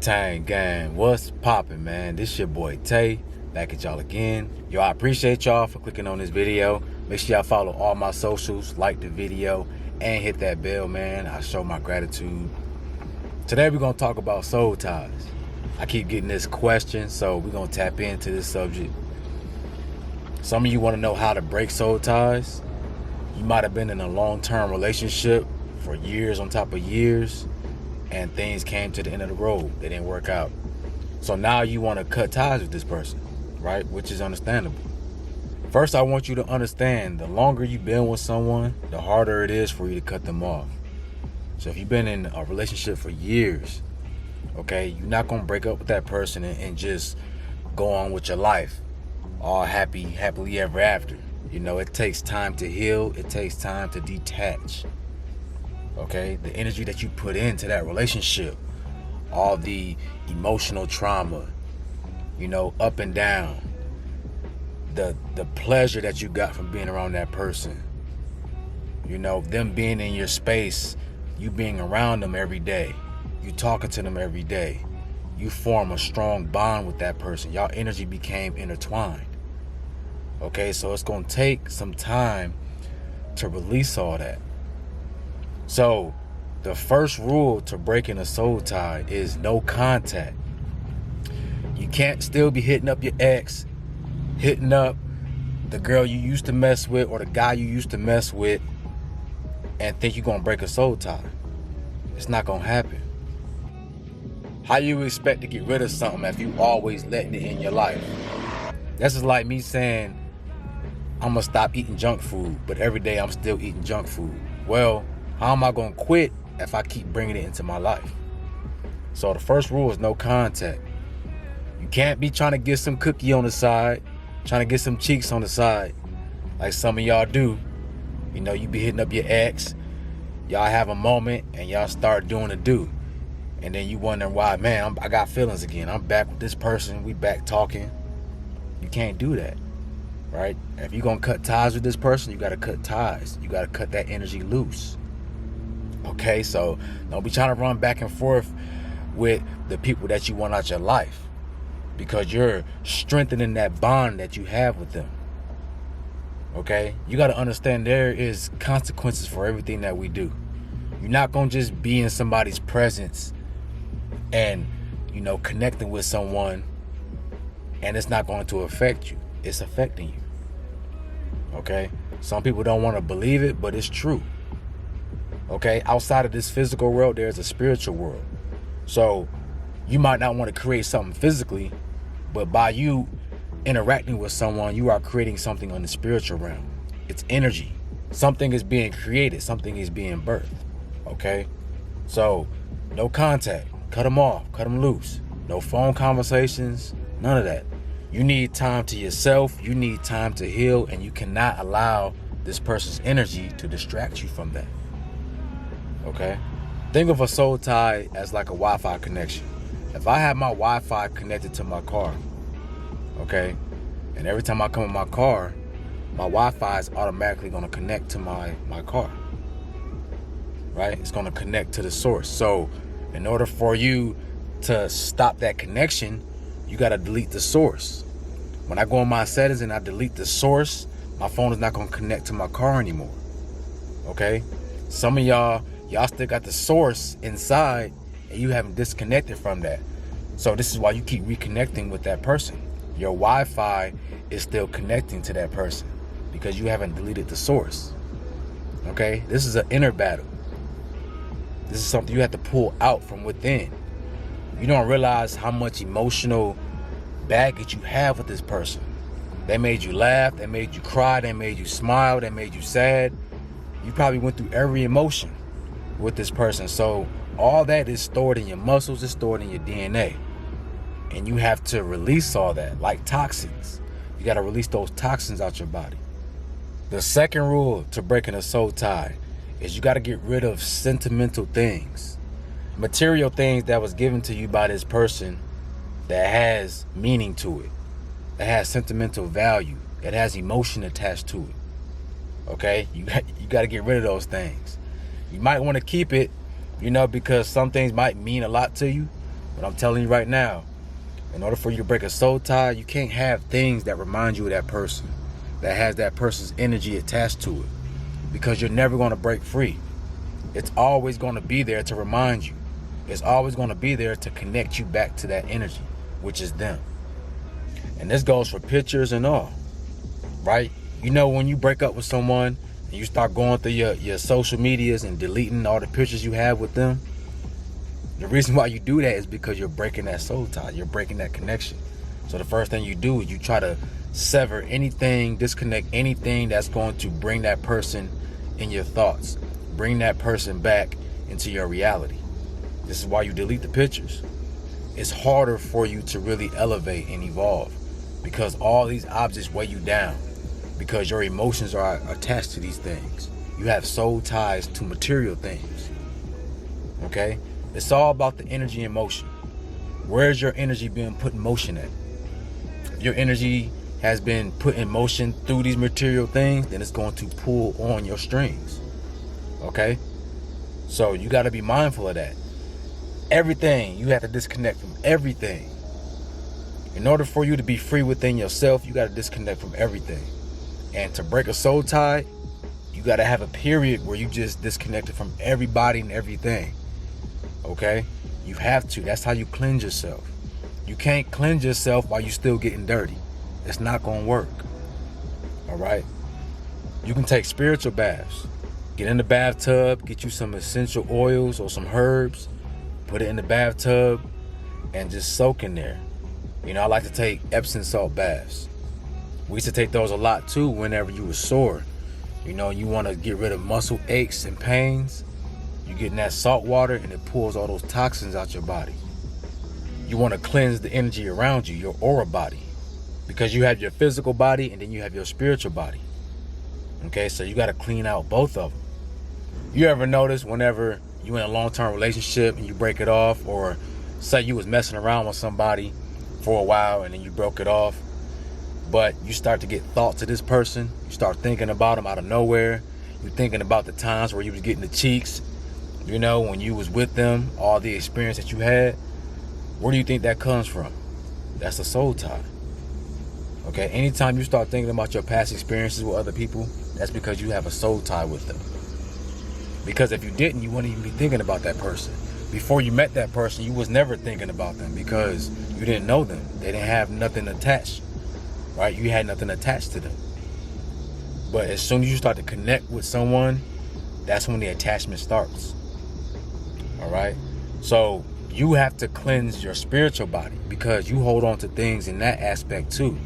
Tang gang, what's poppin', man? This your boy Tay, back at y'all again. Yo, I appreciate y'all for clicking on this video. Make sure y'all follow all my socials, like the video, and hit that bell, man. I show my gratitude. Today we're gonna talk about soul ties. I keep getting this question, so we're gonna tap into this subject. Some of you wanna know how to break soul ties. You might have been in a long-term relationship for years on top of years, and things came to the end of the road. They didn't work out. So now you want to cut ties with this person, right? Which is understandable. First, I want you to understand, the longer you've been with someone, the harder it is for you to cut them off. So if you've been in a relationship for years, okay, you're not going to break up with that person and just go on with your life all happily ever after. You know, it takes time to heal. It takes time to detach. Okay, the energy that you put into that relationship, all the emotional trauma, you know, up and down, the pleasure that you got from being around that person, you know, them being in your space, you being around them every day, you talking to them every day, you form a strong bond with that person. Y'all energy became intertwined. Okay, so it's gonna take some time to release all that. So the first rule to breaking a soul tie is no contact. You can't still be hitting up your ex, hitting up the girl you used to mess with or the guy you used to mess with and think you're gonna break a soul tie. It's not gonna happen. How you expect to get rid of something if you always letting it in your life? That's just like me saying I'm gonna stop eating junk food, but every day I'm still eating junk food. Well, how am I going to quit if I keep bringing it into my life? So the first rule is no contact. You can't be trying to get some cookie on the side, trying to get some cheeks on the side, like some of y'all do. You know, you be hitting up your ex, y'all have a moment, and y'all start doing the do. And then you wondering why, man, I got feelings again. I'm back with this person, we back talking. You can't do that, right? If you're going to cut ties with this person, you got to cut ties. You got to cut that energy loose. Okay, so don't be trying to run back and forth with the people that you want out your life, because you're strengthening that bond that you have with them. Okay, you got to understand there is consequences for everything that we do. You're not going to just be in somebody's presence and, you know, connecting with someone and it's not going to affect you. It's affecting you. Okay, some people don't want to believe it, but it's true. Okay, outside of this physical world, there's a spiritual world. So you might not want to create something physically, but by you interacting with someone, you are creating something on the spiritual realm. It's energy. Something is being created. Something is being birthed. Okay, so no contact. Cut them off. Cut them loose. No phone conversations. None of that. You need time to yourself. You need time to heal, and you cannot allow this person's energy to distract you from that. Okay, think of a soul tie as like a Wi-Fi connection. If I have my Wi-Fi connected to my car, okay, and every time I come in my car, my Wi-Fi is automatically going to connect to my car, right? It's going to connect to the source. So in order for you to stop that connection, you got to delete the source. When I go in my settings and I delete the source, my phone is not going to connect to my car anymore. Okay, some of y'all still got the source inside and you haven't disconnected from that. So this is why you keep reconnecting with that person. Your Wi-Fi is still connecting to that person because you haven't deleted the source. Okay, this is an inner battle. This is something you have to pull out from within. You don't realize how much emotional baggage you have with this person. They made you laugh, they made you cry, they made you smile, they made you sad. You probably went through every emotion with this person. So all that is stored in your muscles, it's stored in your DNA. And you have to release all that, like toxins. You got to release those toxins out your body. The second rule to breaking a soul tie is you got to get rid of sentimental things. Material things that was given to you by this person that has meaning to it, that has sentimental value, that has emotion attached to it. Okay, you got to get rid of those things. You might want to keep it, you know, because some things might mean a lot to you, But I'm telling you right now, in order for you to break a soul tie, you can't have things that remind you of that person, that has that person's energy attached to it, because you're never going to break free. It's always going to be there to remind you. It's always going to be there to connect you back to that energy, which is them. And this goes for pictures and all, right? You know, when you break up with someone and you start going through your social medias and deleting all the pictures you have with them, the reason why you do that is because you're breaking that soul tie. You're breaking that connection. So the first thing you do is you try to sever anything, disconnect anything that's going to bring that person in your thoughts, bring that person back into your reality. This is why you delete the pictures. It's harder for you to really elevate and evolve, because all these objects weigh you down, because your emotions are attached to these things. You have soul ties to material things. Okay? It's all about the energy and motion. Where's your energy being put in motion at? If your energy has been put in motion through these material things, then it's going to pull on your strings. Okay? So you got to be mindful of that. Everything, you have to disconnect from everything. In order for you to be free within yourself, you got to disconnect from everything. And to break a soul tie, you got to have a period where you just disconnected from everybody and everything. Okay? You have to. That's how you cleanse yourself. You can't cleanse yourself while you're still getting dirty. It's not going to work. All right? You can take spiritual baths. Get in the bathtub, get you some essential oils or some herbs, put it in the bathtub, and just soak in there. You know, I like to take Epsom salt baths. We used to take those a lot too whenever you were sore. You know, you want to get rid of muscle aches and pains. You get in that salt water and it pulls all those toxins out your body. You want to cleanse the energy around you, your aura body, because you have your physical body and then you have your spiritual body. Okay, so you got to clean out both of them. You ever notice whenever you in a long-term relationship and you break it off, or say you was messing around with somebody for a while and then you broke it off, but you start to get thoughts of this person, you start thinking about them out of nowhere, you thinking about the times where you was getting the cheeks, you know, when you was with them, all the experience that you had. Where do you think that comes from? That's a soul tie. Okay, anytime you start thinking about your past experiences with other people, that's because you have a soul tie with them. Because if you didn't, you wouldn't even be thinking about that person. Before you met that person, you was never thinking about them because you didn't know them. They didn't have nothing attached, right? You had nothing attached to them. But as soon as you start to connect with someone, that's when the attachment starts. All right? So you have to cleanse your spiritual body, because you hold on to things in that aspect too.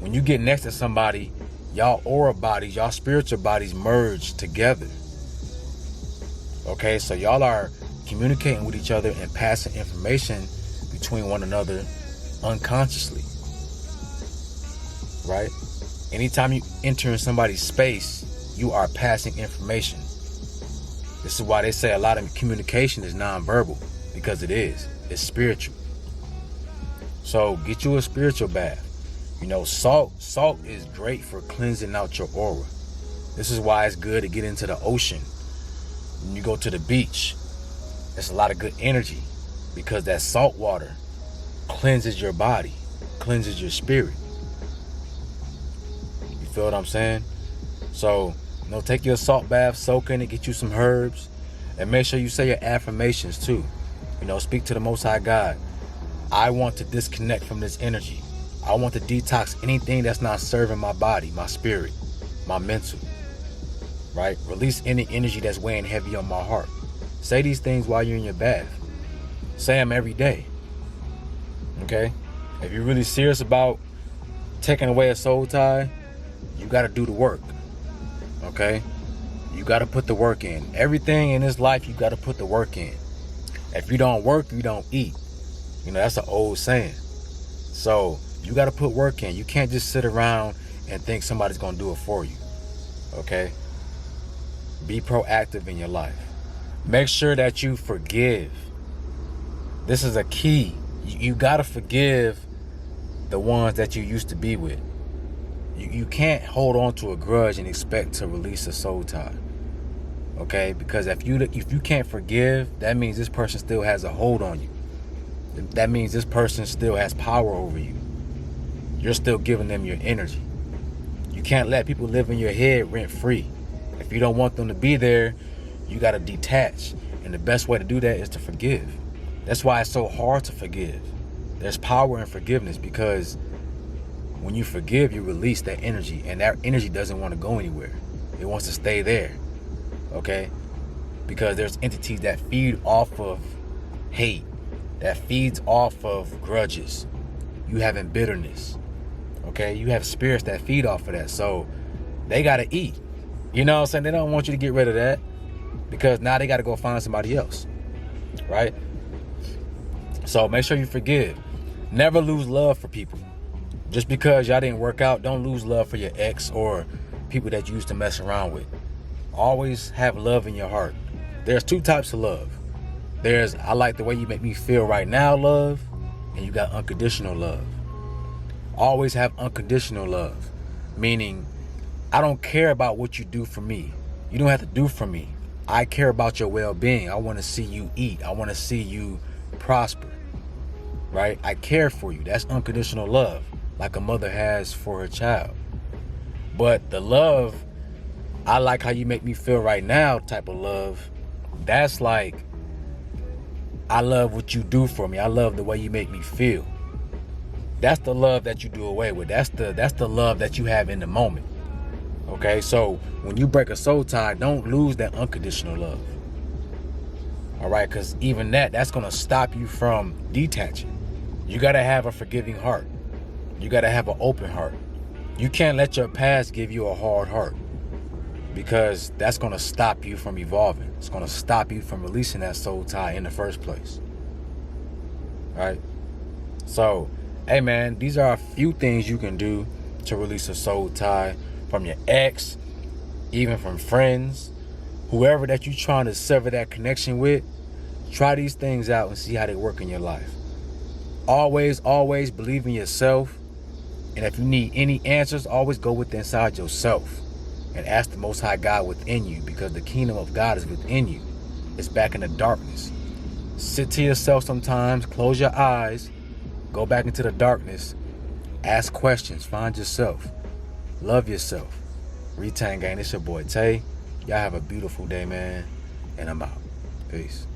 When you get next to somebody, y'all aura bodies, y'all spiritual bodies merge together. Okay, so y'all are communicating with each other and passing information between one another unconsciously. Right? Anytime you enter in somebody's space, you are passing information. This is why they say a lot of communication is nonverbal, because it is. It's spiritual. So get you a spiritual bath. You know, salt is great for cleansing out your aura. This is why it's good to get into the ocean. When you go to the beach, there's a lot of good energy, because that salt water cleanses your body, cleanses your spirit. You feel what I'm saying? So, you know, take your salt bath, soak in it, get you some herbs, and make sure you say your affirmations too. You know, speak to the Most High God. I want to disconnect from this energy. I want to detox anything that's not serving my body, my spirit, my mental. Right? Release any energy that's weighing heavy on my heart. Say these things while you're in your bath. Say them every day. Okay? If you're really serious about taking away a soul tie, you got to do the work. Okay? You got to put the work in. Everything in this life, you got to put the work in. If you don't work, you don't eat. You know, that's an old saying. So you got to put work in. You can't just sit around and think somebody's going to do it for you. Okay? Be proactive in your life. Make sure that you forgive. This is a key. You got to forgive the ones that you used to be with. You can't hold on to a grudge and expect to release a soul tie. Okay? Because if you can't forgive, that means this person still has a hold on you. that means this person still has power over you. You're still giving them your energy. You can't let people live in your head rent free. If you don't want them to be there, you got to detach. And the best way to do that is to forgive. That's why it's so hard to forgive. There's power in forgiveness, because when you forgive, you release that energy, and that energy doesn't want to go anywhere. It wants to stay there, okay? Because there's entities that feed off of hate, that feeds off of grudges. You having bitterness, okay? You have spirits that feed off of that, so they got to eat. You know what I'm saying? They don't want you to get rid of that, because now they got to go find somebody else, right? So make sure you forgive. Never lose love for people. Just because y'all didn't work out, don't lose love for your ex or people that you used to mess around with. Always have love in your heart. There's two types of love. There's, I like the way you make me feel right now, love, and you got unconditional love. Always have unconditional love, meaning I don't care about what you do for me. You don't have to do for me. I care about your well-being. I want to see you eat. I want to see you prosper, right? I care for you. That's unconditional love, like a mother has for her child. But the love, I like how you make me feel right now type of love, that's like, I love what you do for me. I love the way you make me feel. That's the love that you do away with. That's the love that you have in the moment. Okay, so when you break a soul tie, don't lose that unconditional love. All right, because even that's going to stop you from detaching. You got to have a forgiving heart. You got to have an open heart. You can't let your past give you a hard heart, because that's going to stop you from evolving. It's going to stop you from releasing that soul tie in the first place. All right? So, hey, man, these are a few things you can do to release a soul tie from your ex, even from friends, whoever that you're trying to sever that connection with. Try these things out and see how they work in your life. Always believe in yourself. And if you need any answers, always go within inside yourself and ask the Most High God within you, because the kingdom of God is within you. It's back in the darkness. Sit to yourself sometimes, close your eyes, go back into the darkness, ask questions, find yourself, love yourself. Retain Gang, it's your boy Tay. Y'all have a beautiful day, man, and I'm out. Peace.